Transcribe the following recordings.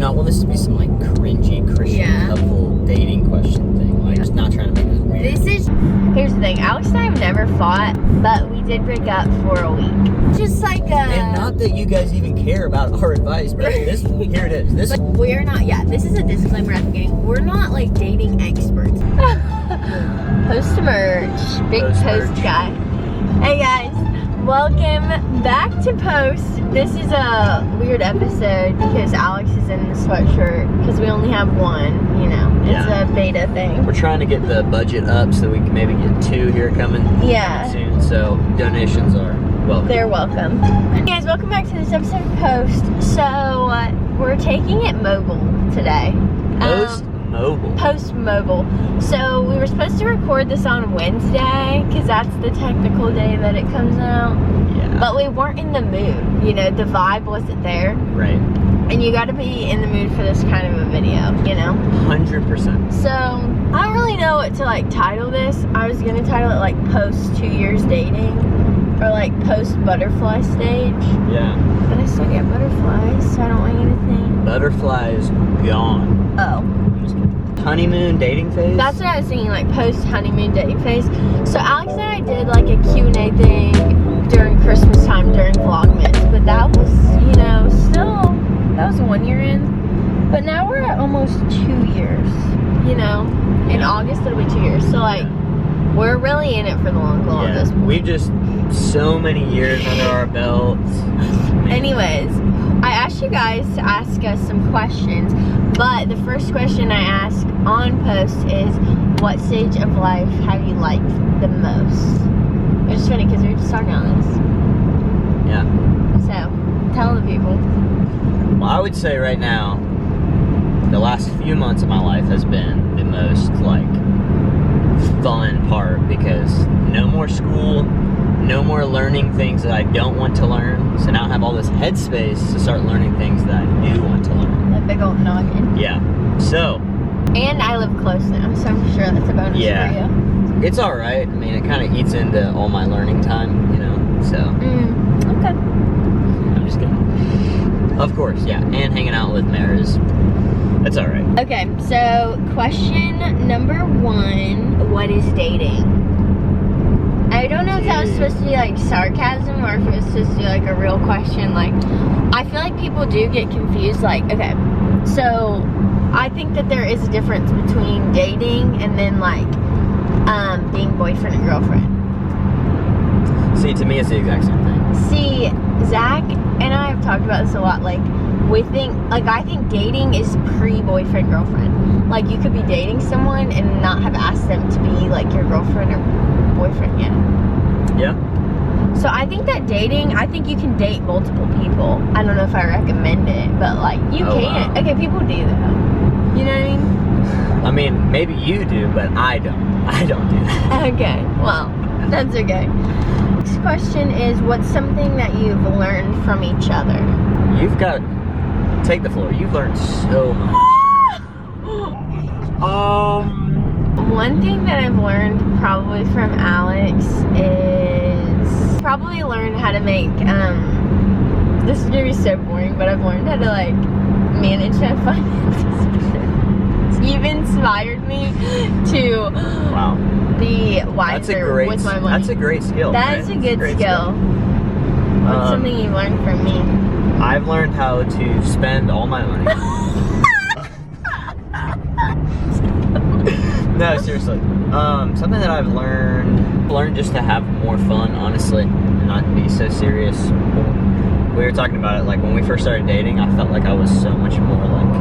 not want this to be some like cringy Christian couple dating question thing. Like, just not trying to make this weird. Here's the thing. Alex and I have never fought, but we did break up for a week. Just like And not that you guys even care about our advice, bro. Here it is. But we're not. Yeah, this is a disclaimer at the beginning. We're not like dating experts. Post merch, big post guy. Hey guys, welcome back to Post. This is a weird episode because Alex is in the sweatshirt because we only have one. You know, it's a beta thing. We're trying to get the budget up so we can maybe get 2 here coming soon. So donations are welcome. They're welcome. Hey guys, welcome back to this episode of Post. So we're taking it mobile today. Post mobile. So we were supposed to record this on Wednesday because that's the technical day that it comes out. Yeah. But we weren't in the mood. You know, the vibe wasn't there. Right. And you got to be in the mood for this kind of a video, you know? 100%. So I don't really know what to like title this. I was gonna title it like Post 2 years dating or like Post butterfly stage. Yeah. But I still get butterflies, so I don't want you to think. Butterflies gone. Oh. Honeymoon dating phase? That's what I was thinking, like post honeymoon dating phase. So Alex and I did like a Q&A thing during Christmas time during Vlogmas, but that was, you know, still, that was 1 year in. But now we're at almost 2 years, you know. In August it'll be 2 years. So like, we're really in it for the long haul at this point. We've just so many years under our belts. Anyways, I asked you guys to ask us some questions, but the first question I ask on Post is, what stage of life have you liked the most? It's funny because we were just talking about this. Yeah. So, tell the people. Well, I would say right now, the last few months of my life has been the most, like, fun part because no more school, no more learning things that I don't want to learn. So now I have all this headspace to start learning things that I do want to learn. That big old noggin. Yeah. So. And I live close now, so I'm sure that's a bonus for you. It's alright. I mean, it kind of eats into all my learning time, you know, so. Okay. I'm just kidding. Of course, yeah. And hanging out with Maris. That's alright. Okay, so question number 1, what is dating? I don't know if that was supposed to be like sarcasm or if it was supposed to be like a real question. Like, I feel like people do get confused. Like, okay, so I think that there is a difference between dating and then like being boyfriend and girlfriend. See, to me, it's the exact same thing. See, Zach and I have talked about this a lot. Like, I think dating is pre-boyfriend girlfriend. Like, you could be dating someone and not have asked them to be like your girlfriend or boyfriend yet. Yeah. So I think that dating, I think you can date multiple people. I don't know if I recommend it, but like you can. Wow. Okay, people do though. You know what I mean? I mean, maybe you do, but I don't. I don't do that. Okay, well, that's okay. Next question is, what's something that you've learned from each other? You've got, take the floor. You've learned so much. One thing that I've learned probably from Alex is probably learn how to make, this is gonna be so boring, but I've learned how to like manage my finances. You've inspired me to be wiser with my money. That's a great skill. That is a good skill. What's something you learned from me? I've learned how to spend all my money. No, seriously. Something that I've learned just to have more fun, honestly, and not be so serious. We were talking about it, like when we first started dating, I felt like I was so much more like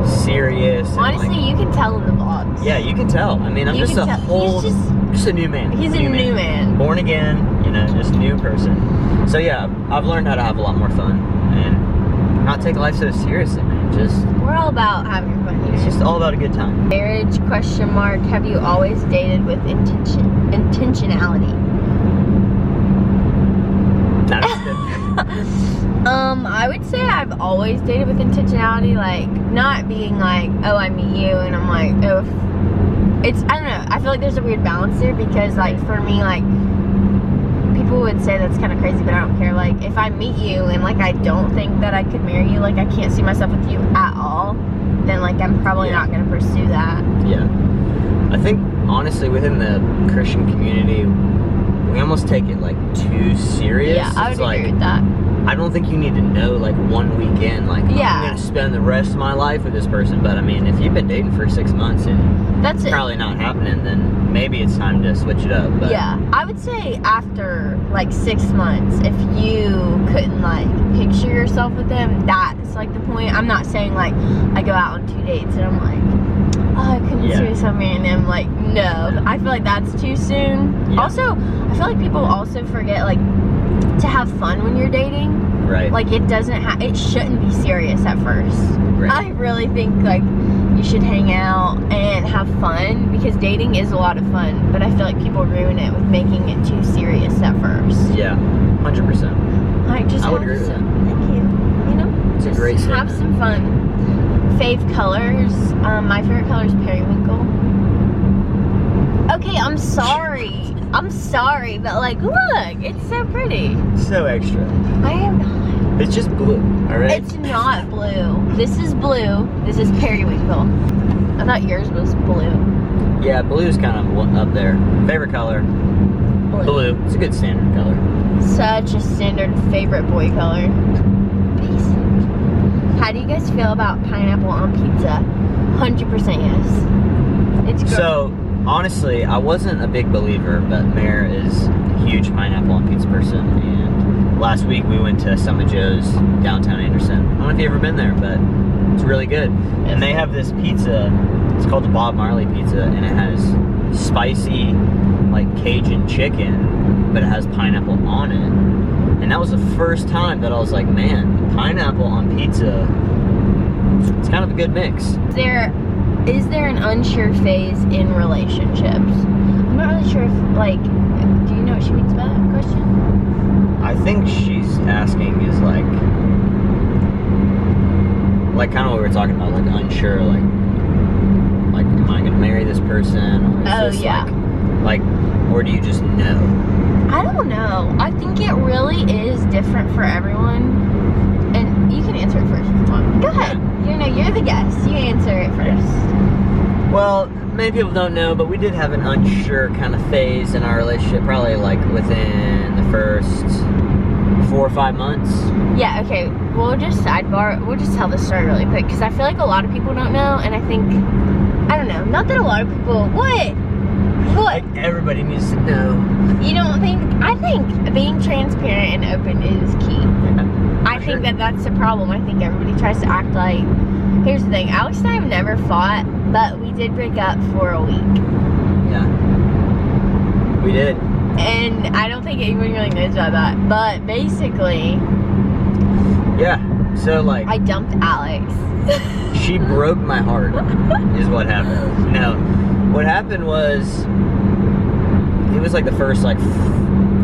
serious. Honestly, and, like, you can tell in the vlogs. Yeah, you can tell. I mean, I'm just a whole, just a new man. He's a new man. Born again, you know, just a new person. So yeah, I've learned how to have a lot more fun and not take life so seriously, man. We're all about having fun here. It's just all about a good time. Marriage, question mark, have you always dated with intentionality? That's I would say I've always dated with intentionality, like not being like, oh, I meet you and I'm like, oh, I don't know, I feel like there's a weird balance there because like for me, like people would say that's kind of crazy, but I don't care. Like, if I meet you and, like, I don't think that I could marry you, like, I can't see myself with you at all, then, like, I'm probably not going to pursue that. Yeah. I think, honestly, within the Christian community, we almost take it, like, too serious. Yeah, I would agree with that. I don't think you need to know, like, one weekend, like, I'm going to spend the rest of my life with this person. But, I mean, if you've been dating for 6 months and that's it's probably not happening, then maybe it's time to switch it up. But yeah, I would say after, like, 6 months, if you couldn't, like, picture yourself with them, that's, like, the point. I'm not saying, like, I go out on 2 dates and I'm like, oh, I couldn't see myself marrying them. Like, no. I feel like that's too soon. Yeah. Also, I feel like people also forget, like, to have fun when you're dating. Right. Like, it shouldn't be serious at first. Right. I really think, like, you should hang out and have fun, because dating is a lot of fun, but I feel like people ruin it with making it too serious at first. Yeah, 100%. Like, just I would agree with that. Thank you. You know? It's a great have statement. some fun. Fave colors. My favorite color is periwinkle. Okay, I'm sorry. I'm sorry, but, like, look, it's so pretty. So extra. I am not. It's just blue, alright? It's not blue. This is blue. This is periwinkle. I thought yours was blue. Yeah, blue's kind of up there. Favorite color? Blue. It's a good standard color. Such a standard favorite boy color. Basic. How do you guys feel about pineapple on pizza? 100% yes. It's good. So, honestly, I wasn't a big believer, but Mare is a huge pineapple on pizza person. And last week we went to Summit Joe's downtown Anderson. I don't know if you've ever been there, but it's really good. And they have this pizza. It's called the Bob Marley pizza, and it has spicy, like, Cajun chicken, but it has pineapple on it. And that was the first time that I was like, man, pineapple on pizza, it's kind of a good mix. Is there an unsure phase in relationships? I'm not really sure if, like, do you know what she means by that question? I think she's asking is like kind of what we were talking about, like unsure, like am I gonna marry this person? Or is this like, or do you just know? I don't know. I think it really is different for everyone. And you can answer it first if you want. Go ahead. You're the guest. You answer it first. Well, many people don't know, but we did have an unsure kind of phase in our relationship, probably like within the first 4 or 5 months. Yeah, okay. We'll just tell this story really quick, because I feel like a lot of people don't know, and I don't know, not that a lot of people, what? Like, everybody needs to know. You don't think? I think being transparent and open is key. Yeah, I think that's the problem. I think everybody tries to act like, here's the thing, Alex and I have never fought, but we did break up for a week. Yeah. We did. And I don't think anybody really knows about that. But basically, yeah. So, like, I dumped Alex. She broke my heart, is what happened. No, what happened was, it was like the first, like,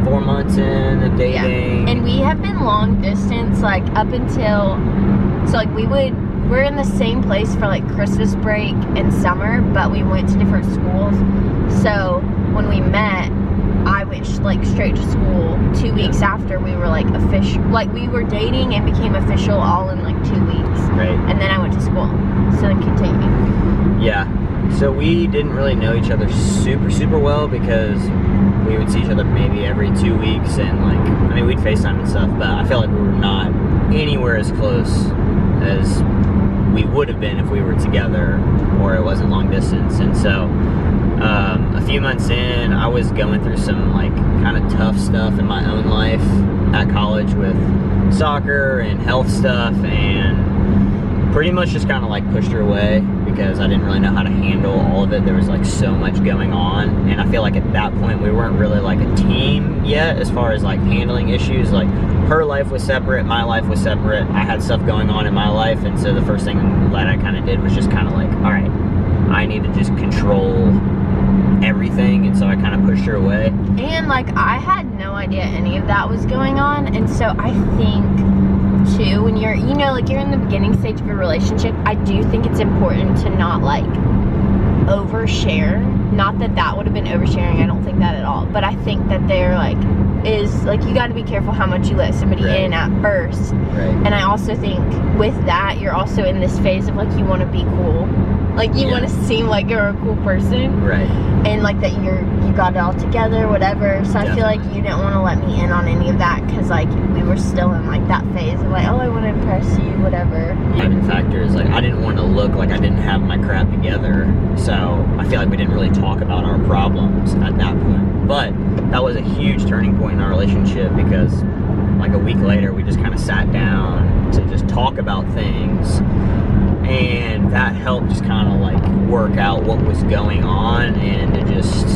4 months in of dating. Yeah. And we have been long distance, like, up until, so, like, we're in the same place for, like, Christmas break and summer, but we went to different schools. So, when we met, I went, like, straight to school 2 weeks after we were, like, official. Like, we were dating and became official all in, like, 2 weeks. Right. And then I went to school. So then continue. Yeah. So we didn't really know each other super, super well, because we would see each other maybe every 2 weeks, and, like, I mean, we'd FaceTime and stuff, but I felt like we were not anywhere as close as we would have been if we were together or it wasn't long distance. And so a few months in, I was going through some, like, kind of tough stuff in my own life at college with soccer and health stuff, and pretty much just kind of, like, pushed her away because I didn't really know how to handle all of it. There was, like, so much going on, and I feel like at that point we weren't really, like, a team yet as far as, like, handling issues. Like, her life was separate, my life was separate, I had stuff going on in my life, and so the first thing that I kind of did was just kind of like, all right, I need to just control everything, and so I kind of pushed her away. And, like, I had no idea any of that was going on, and so I think, too, when you're, you know, like, you're in the beginning stage of a relationship, I do think it's important to not, like, overshare. Not that that would have been oversharing, I don't think that at all, but I think that they're, like, is, like, you got to be careful how much you let somebody in at first. Right. And I also think with that, you're also in this phase of, like, you want to be cool. Like, you want to seem like you're a cool person. Right. And, like, that you got it all together, whatever. So I feel like you didn't want to let me in on any of that because, like, we were still in, like, that phase of, like, oh, I want to impress you, whatever. Even factor is, like, I didn't want to look like I didn't have my crap together. So I feel like we didn't really talk about our problems at that point. But that was a huge turning point in our relationship because, like, a week later, we just kind of sat down to just talk about things. And that helped just kind of, like, work out what was going on, and it just,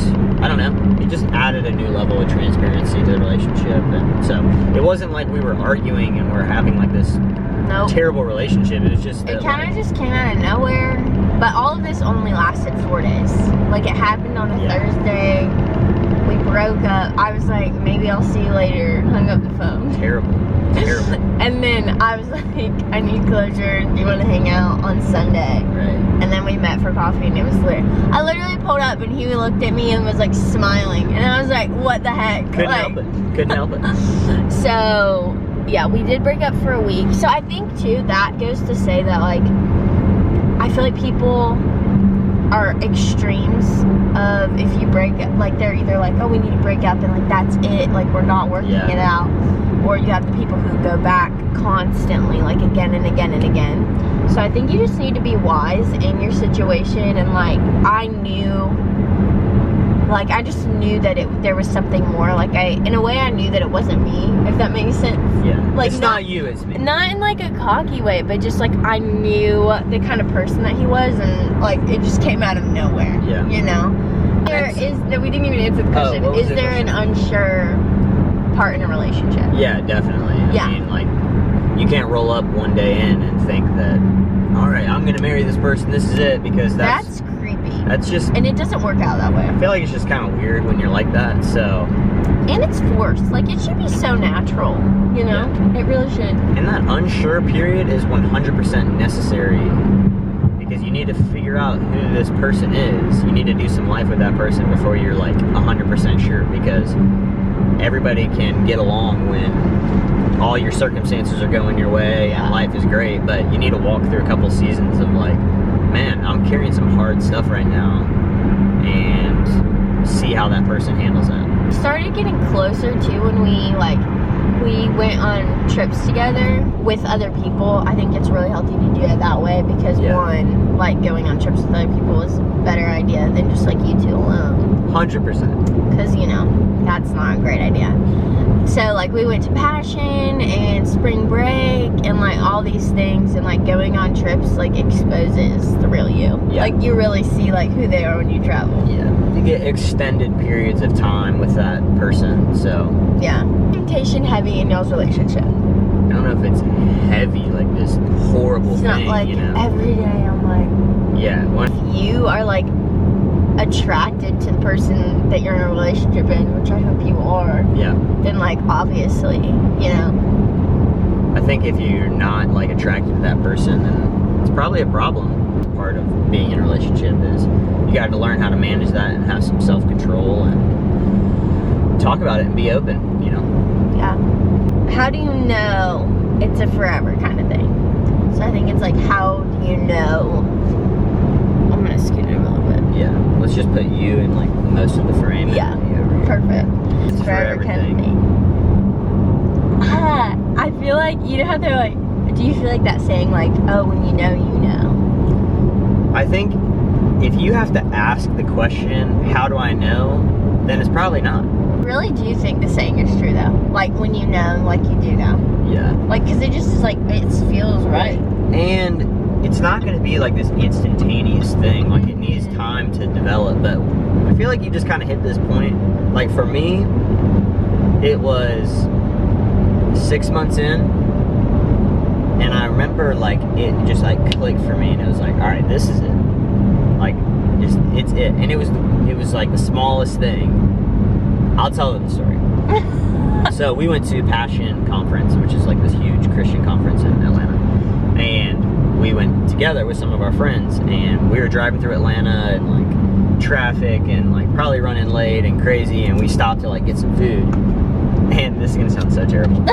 I don't know, it just added a new level of transparency to the relationship. And so it wasn't like we were arguing and we're having, like, this terrible relationship. It was just that, it kind of just came out of nowhere. But all of this only lasted 4 days. Like, it happened on a Thursday. We broke up. I was like, maybe I'll see you later. Hung up the phone. Terrible. And then I was like, I need closure. Do you want to hang out on Sunday? Right. And then we met for coffee, and it was lit. I literally pulled up, and he looked at me and was, like, smiling. And I was like, what the heck? Couldn't help it. So, yeah, we did break up for a week. So I think, too, that goes to say that, like, I feel like people are extremes of if you break up, like, they're either like, oh, we need to break up, and, like, that's it. Like, we're not working it out. Or you have the people who go back constantly, like, again and again and again. So I think you just need to be wise in your situation. And, like, I just knew that there was something more. Like, in a way, I knew that it wasn't me, if that makes sense. Yeah. Like, it's not you, it's me. Not in, like, a cocky way, but just, like, I knew the kind of person that he was, and, like, it just came out of nowhere. Yeah. You know? We didn't even answer the question. Is there an unsure part in a relationship? Yeah, definitely. I mean, like, you can't roll up one day in and think that, all right, I'm gonna marry this person, this is it, because that's creepy. That's just, and it doesn't work out that way. I feel like it's just kind of weird when you're like that. So, and it's forced. Like, it should be so natural, you know? It really should. And that unsure period is 100% necessary, because you need to figure out who this person is. You need to do some life with that person before you're, like, 100% sure, because everybody can get along when all your circumstances are going your way and life is great, but you need to walk through a couple seasons of, like, man, I'm carrying some hard stuff right now, and see how that person handles that. We started getting closer too when we went on trips together with other people. I think it's really healthy to do it that way because one, like, going on trips with other people is a better idea than just, like, you two alone. 100%. Because, you know, that's not a great idea. So, like, we went to Passion and Spring Break and, like, all these things, and, like, going on trips, like, exposes the real you. Yeah. Like, you really see, like, who they are when you travel. Yeah. You get extended periods of time with that person, so. Yeah. Temptation heavy in y'all's relationship? I don't know if it's heavy, like this horrible thing, not like, you know? Every day I'm like. Yeah. If you are, like, attracted to the person that you're in a relationship in, which I hope you are, then, like, obviously, you know. I think if you're not, like, attracted to that person, then it's probably a problem. Part of being in a relationship is you got to learn how to manage that and have some self-control and talk about it and be open, you know. Yeah. How do you know it's a forever kind of thing? So I think it's like, how do you know? I'm gonna scoot it a little bit. Yeah, let's just put you in, like, most of the frame. Yeah, perfect. It's forever kind of thing. I feel like, you know how they're like, do you feel like that saying, like, oh, when you know, you know? I think if you have to ask the question, how do I know, then it's probably not. Really do you think the saying is true, though? Like, when you know, like, you do know? Yeah. Like, because it just is like, it feels right. And it's not going to be like this instantaneous thing. Like, it needs time to develop. But I feel like you just kind of hit this point. Like, for me, it was 6 months in, and I remember, like, it just, like, clicked for me, and it was like, all right, this is it. Like, just, it's it. And it was like the smallest thing. I'll tell them the story. So we went to Passion Conference, which is, like, this huge Christian conference in Atlanta, and we went together with some of our friends, and we were driving through Atlanta and, like, traffic and, like, probably running late and crazy, and we stopped to, like, get some food. Man, this is gonna sound so terrible.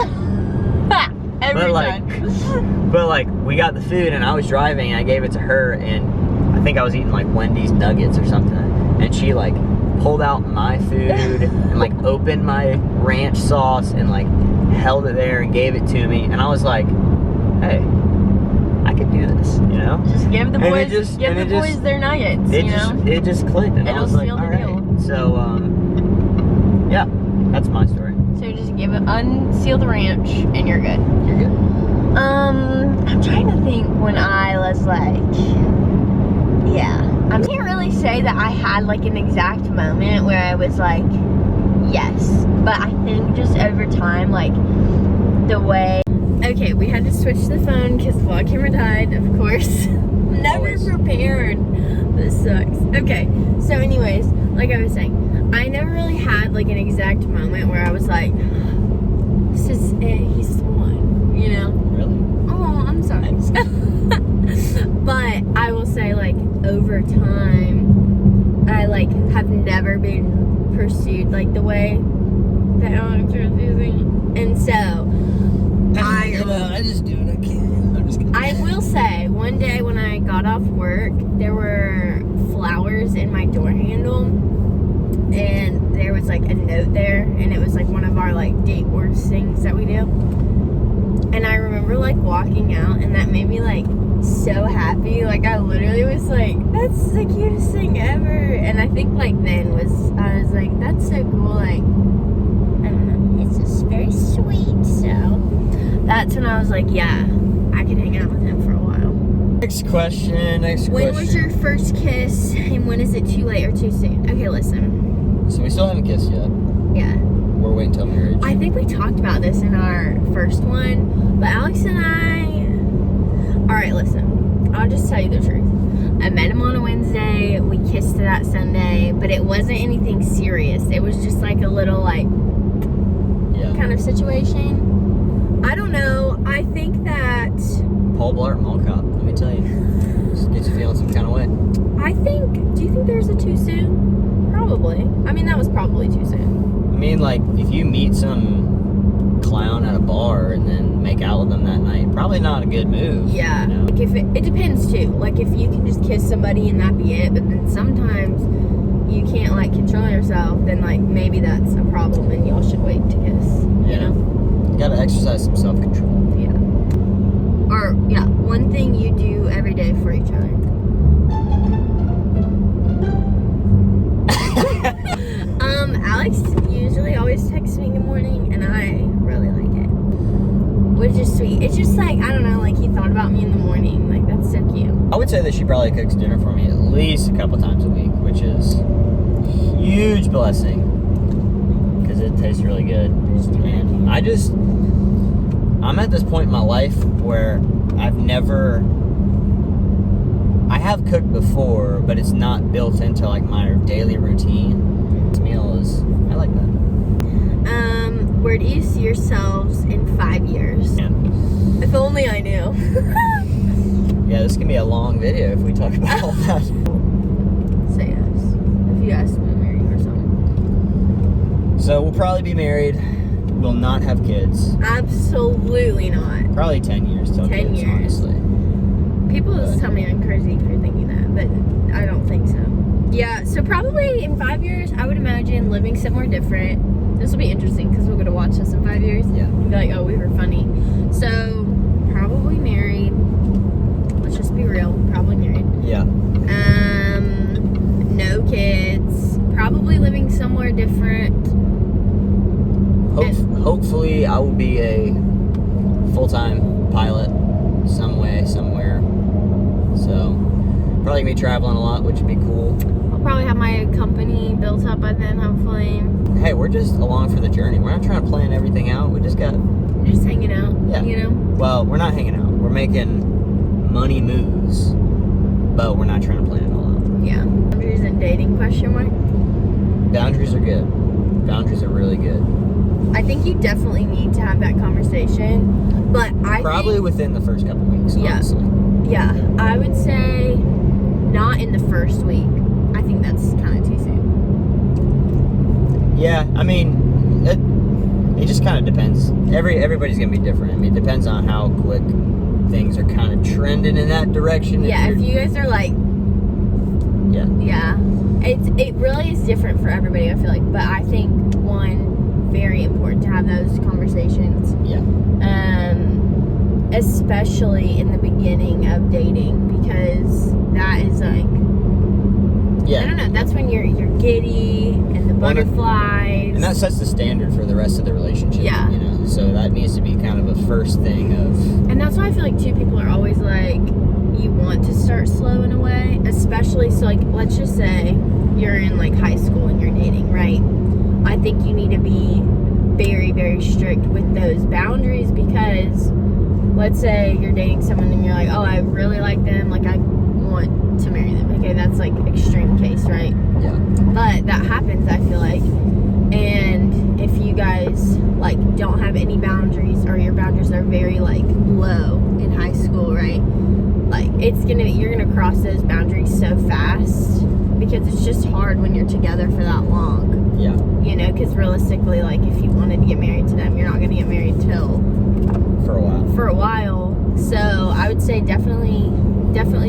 Every like, time. But like, we got the food and I was driving and I gave it to her and I think I was eating like Wendy's nuggets or something. And she like pulled out my food and like opened my ranch sauce and like held it there and gave it to me. And I was like, hey, I could do this, you know? Just give the boys, their nuggets, you know? It just clicked and I was like, all right. So, yeah, that's my story. So just unseal the ranch and you're good. You're good. I'm trying to think when I was like, yeah. I can't really say that I had like an exact moment where I was like, yes. But I think just over time, like the way. Okay, we had to switch the phone because the vlog camera died, of course. Never prepared. This sucks. Okay, so anyways, like I was saying, I never really had like an exact moment where I was like, this is it, he's the one, you know? Really? Oh, I'm sorry. But I will say, like, over time, I like have never been pursued like the way that Alex is using. And so I just do what I can. I'm just kidding. I will say, one day when I got off work, there were flowers in my door handle, and there was like a note there, and it was like one of our like date worst things that we do. And I remember like walking out, and that made me like so happy. Like I literally was like, that's the cutest thing ever. And I think like then I was like, that's so cool. Like, I don't know, it's just very sweet. So that's when I was like, yeah, I could hang out with him for a while. Next question. When was your first kiss, and when is it too late or too soon? Okay, listen. So we still haven't kissed yet. Yeah. We're waiting till marriage. I think we talked about this in our first one, but Alex and I... Alright, listen. I'll just tell you the truth. I met him on a Wednesday. We kissed that Sunday, but it wasn't anything serious. It was just like a little, like, kind of situation. I don't know. I think that... Paul Blart Mall Cop, let me tell you. Just gets you feeling some kind of way. do you think there's a too soon? Probably. I mean, that was probably too soon. I mean, like, if you meet some clown at a bar and then make out with them that night, probably not a good move. Yeah. You know? Like, if it depends, too. Like, if you can just kiss somebody and that be it, but then sometimes you can't, like, control yourself, then, like, maybe that's a problem and y'all should wait to kiss. You know? You gotta exercise some self-control. Yeah. Or, yeah, one thing you do every day for each other. Alex usually always texts me in the morning, and I really like it. Which is sweet. It's just like, I don't know, like he thought about me in the morning. Like, that's so cute. I would say that she probably cooks dinner for me at least a couple times a week, which is a huge blessing. Because it tastes really good. And I'm at this point in my life where I have cooked before, but it's not built into like my daily routine. This meal is, I like that. Where do you see yourselves in 5 years? Yeah. If only I knew. Yeah, this can be a long video if we talk about all that. Say yes. If you ask me to marry you or something. So we'll probably be married. We'll not have kids. Absolutely not. Probably 10 years till 10 kids, years. honestly. People just tell me I'm crazy for thinking that, but I don't think so. Yeah, so probably in 5 years, I would imagine living somewhere different. This will be interesting because we're going to watch this in 5 years. Yeah. And be like, oh, we were funny. So, probably married. Let's just be real. Probably married. Yeah. No kids. Probably living somewhere different. Hopefully, I will be a full-time pilot some way, somewhere. So, probably gonna be traveling a lot, which would be cool. I'll probably have my company built up by then, hopefully. Hey, we're just along for the journey. We're not trying to plan everything out. We just got... Just hanging out, Yeah. you know? Well, we're not hanging out. We're making money moves, but we're not trying to plan it all out. Yeah. Boundaries and dating, question mark? Boundaries are good. Boundaries are really good. I think you definitely need to have that conversation, but Probably within the first couple weeks, honestly. Yeah, I would say not in the first week. I think that's kind of too soon. Yeah, I mean, it just kind of depends. Everybody's gonna be different. I mean, it depends on how quick things are kind of trending in that direction. Yeah, if you guys are like, yeah, it really is different for everybody, I feel like. But I think very important to have those conversations. Yeah. Especially in the beginning of dating, because that is like, I don't know, that's when you're giddy and the butterflies. And that sets the standard for the rest of the relationship. Yeah. You know, so that needs to be kind of a first thing of. And that's why I feel like people are always like, you want to start slow in a way, especially, so like, let's just say you're in like high school and you're dating, right? I think you need to be very, very strict with those boundaries, because let's say you're dating someone and you're like, oh, I really like them, like I want to marry them. Okay, that's like extreme case, right? Yeah. But that happens, I feel like. And if you guys like don't have any boundaries, or your boundaries are very like low in high school, right? Like you're gonna cross those boundaries so fast, because it's just hard when you're together for that long. Yeah. You know, because realistically, like if you wanted to get married to them, you're not gonna get married till for a while. So I would say definitely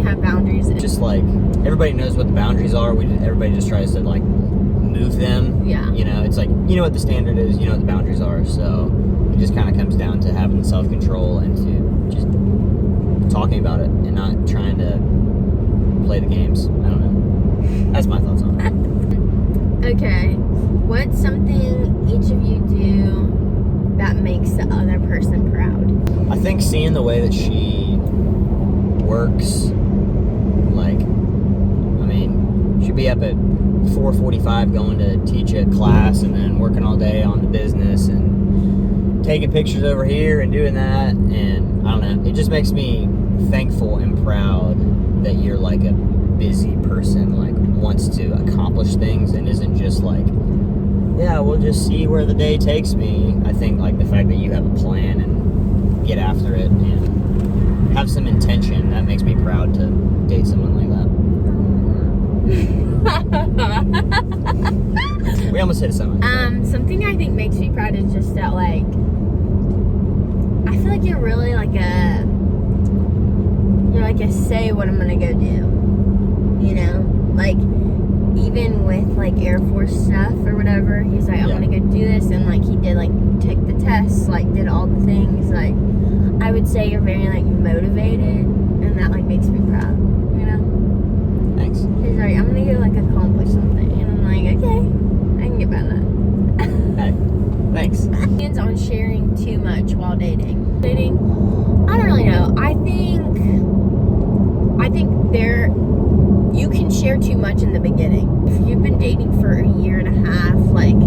have boundaries. Just like everybody knows what the boundaries are. Everybody just tries to like move them. Yeah. You know, it's like, you know what the standard is, you know what the boundaries are. So it just kind of comes down to having the self-control and to just talking about it and not trying to play the games. I don't know. That's my thoughts on it. Okay. What's something each of you do that makes the other person proud? I think seeing the way that she works, like, I mean, she'd be up at 4:45 going to teach a class and then working all day on the business and taking pictures over here and doing that, and I don't know, it just makes me thankful and proud that you're like a busy person, like wants to accomplish things and isn't just like, yeah, we'll just see where the day takes me. I think like the fact that you have a plan and get after it and have some intention, that makes me proud to date someone like that. We almost hit a semi. Something I think makes me proud is just that, like, I feel like you're really like a say what I'm gonna go do, you know, like even with like Air Force stuff or whatever, he's like, I'm gonna go do this, and like he did, like took the tests, like did all the things. Like I would say you're very like motivated, and that like makes me proud, you know. Thanks. He's like, I'm gonna go like accomplish something, and I'm like, okay, I can get behind that. Hey, thanks. Opinions on sharing too much while dating. I don't really know. I think you can share too much in the beginning. If you've been dating for a year and a half, like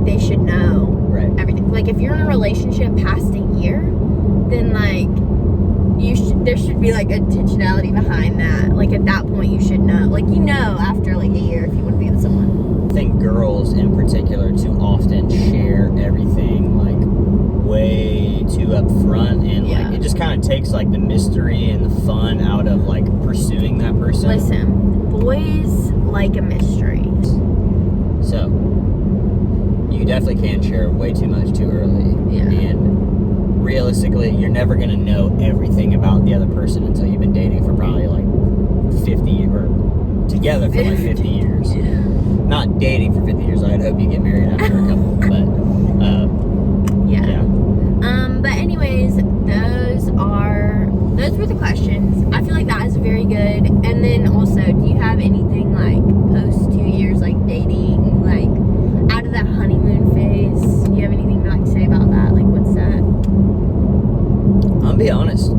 they should know everything. Like if you're in a relationship past a year, then like there should be like intentionality behind that. Like at that point you should know. Like you know after like a year if you want to be with someone. I think girls in particular too often share everything like way too up front, and like it just kind of takes like the mystery and the fun out of like pursuing that person. Listen, boys like a mystery. So you definitely can share way too much too early. Yeah. And realistically, you're never gonna know everything about the other person until you've been dating for probably like 50 or together for like 50 years. Yeah. Not dating for 50 years. I'd hope you get married after a couple, but yeah. But anyways, those were the questions. I feel like that is very good. And then also, do you have anything like post 2 years like dating, like out of that honeymoon phase? Do you have anything to like say about that? Like what's that? I'll be honest.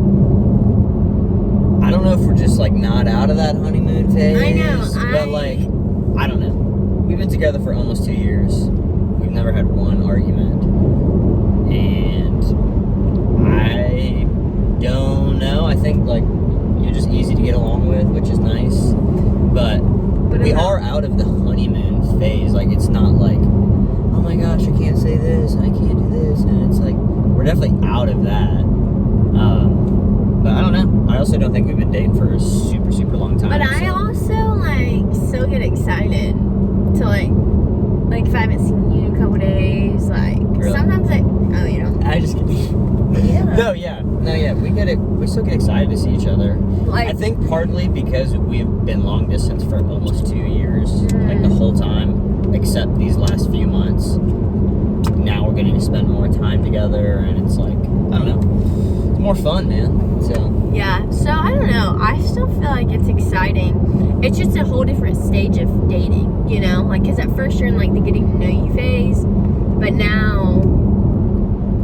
I don't know if we're just like not out of that honeymoon phase. I know. But like, I don't know. We've been together for almost 2 years. We've never had one argument. And I don't know. I think like you're just easy to get along with, which is nice. But we are out of the honeymoon phase. Like it's not like, oh my gosh, I can't say this and I can't do this, and it's like we're definitely out of that. But I don't know. I also don't think we've been dating for a super, super long time. But I also like still get excited to like if I haven't seen you in a couple days, Really? Sometimes you know. I just kidding. Yeah. No, yeah. We get it. We still get excited to see each other. Like, I think partly because we've been long distance for almost 2 years, like the whole time, except these last few months. Now we're getting to spend more time together, and it's like, I don't know, it's more fun, man. So yeah, so I don't know. I still feel like it's exciting. It's just a whole different stage of dating, you know? Like, because at first you're in, like, the getting to know you phase, but now,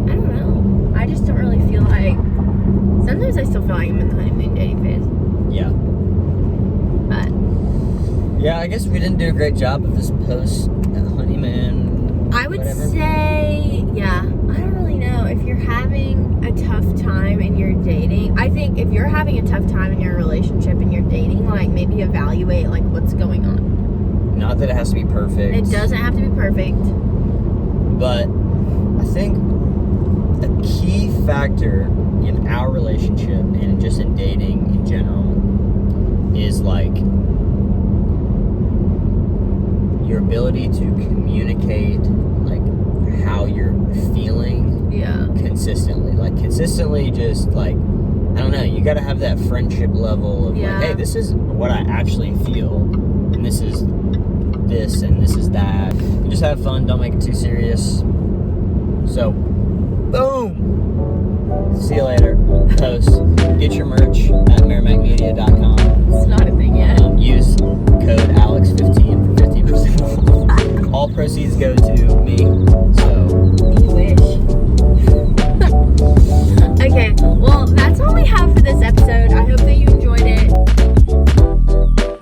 I don't know. I just don't really feel like, sometimes I still feel like I'm in the honeymoon dating phase. yeah. But Yeah, I guess we didn't do a great job of this post-honeymoon. I would whatever. say, yeah, I don't really know. If you're having a tough time and you're dating, I think if you're having a tough time in your relationship and you're dating, like, maybe evaluate, like, what's going on. Not that it has to be perfect. It doesn't have to be perfect. But I think a key factor in our relationship and just in dating in general is, like, your ability to communicate, like, how you're feeling Yeah. consistently. Like, consistently just, like, I don't know, you gotta have that friendship level of, Yeah. like, hey, this is what I actually feel, and this is this, and this is that. And just have fun, don't make it too serious. So, boom! See you later. Post. Get your merch at merrimackmedia.com. It's not a thing yet. Use code ALEX15 for 15% off. All proceeds go to me. So, You wish. Okay, well, that's all we have for this episode. I hope that you